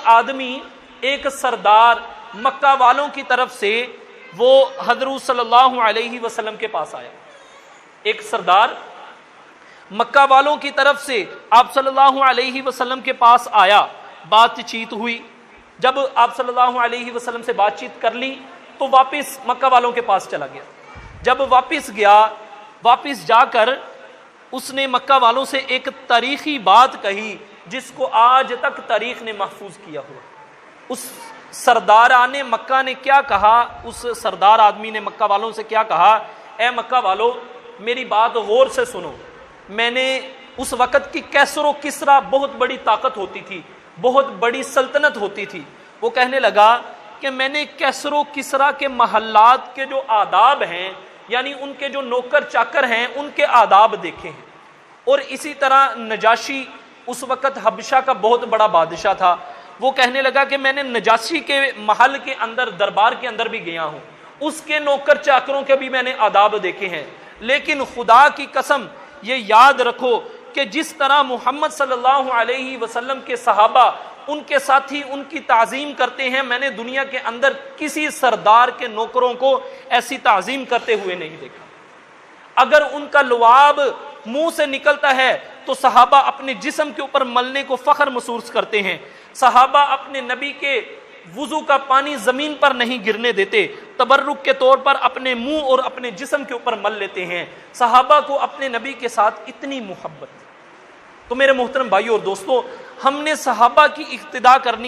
آدمی ایک سردار مکہ والوں کی طرف سے وہ حضرت صلی اللہ علیہ وسلم کے پاس آیا. ایک سردار مکہ والوں کی طرف سے آپ صلی اللہ علیہ وسلم کے پاس آیا. بات چیت ہوئی. جب آپ صلی اللہ علیہ وسلم سے بات چیت کر لی تو واپس مکہ والوں کے پاس چلا گیا. جب واپس گیا، واپس جا کر اس نے مکہ والوں سے ایک تاریخی بات کہی جس کو آج تک تاریخ نے محفوظ کیا ہوا. اس سرداران مکہ نے کیا کہا؟ اس سردار آدمی نے مکہ والوں سے کیا کہا؟ اے مکہ والو، میری بات غور سے سنو. میں نے اس وقت کی کیسر و کسرا بہت بڑی طاقت ہوتی تھی، بہت بڑی سلطنت ہوتی تھی. وہ کہنے لگا کہ میں نے کیسر و کسرا کے محلات کے جو آداب ہیں، یعنی ان کے جو نوکر چاکر ہیں، ان کے آداب دیکھے ہیں. اور اسی طرح نجاشی اس وقت حبشہ کا بہت بڑا بادشاہ تھا. وہ کہنے لگا کہ میں نے نجاشی کے محل کے اندر، دربار کے اندر بھی گیا ہوں، اس کے نوکر چاکروں کے بھی میں نے آداب دیکھے ہیں. لیکن خدا کی قسم یہ یاد رکھو کہ جس طرح محمد صلی اللہ علیہ وسلم کے صحابہ، ان کے ساتھی ان کی تعظیم کرتے ہیں، میں نے دنیا کے اندر کسی سردار کے نوکروں کو ایسی تعظیم کرتے ہوئے نہیں دیکھا. اگر ان کا لعاب منہ سے نکلتا ہے تو صحابہ اپنے جسم کے اوپر ملنے کو فخر محسوس کرتے ہیں. صحابہ اپنے نبی کے وضو کا پانی زمین پر نہیں گرنے دیتے، تبرک کے طور پر اپنے منہ اور اپنے جسم کے اوپر مل لیتے ہیں. صحابہ کو اپنے نبی کے ساتھ اتنی محبت. تو میرے محترم بھائیو اور دوستو، ہم نے صحابہ کی اقتداء کرنی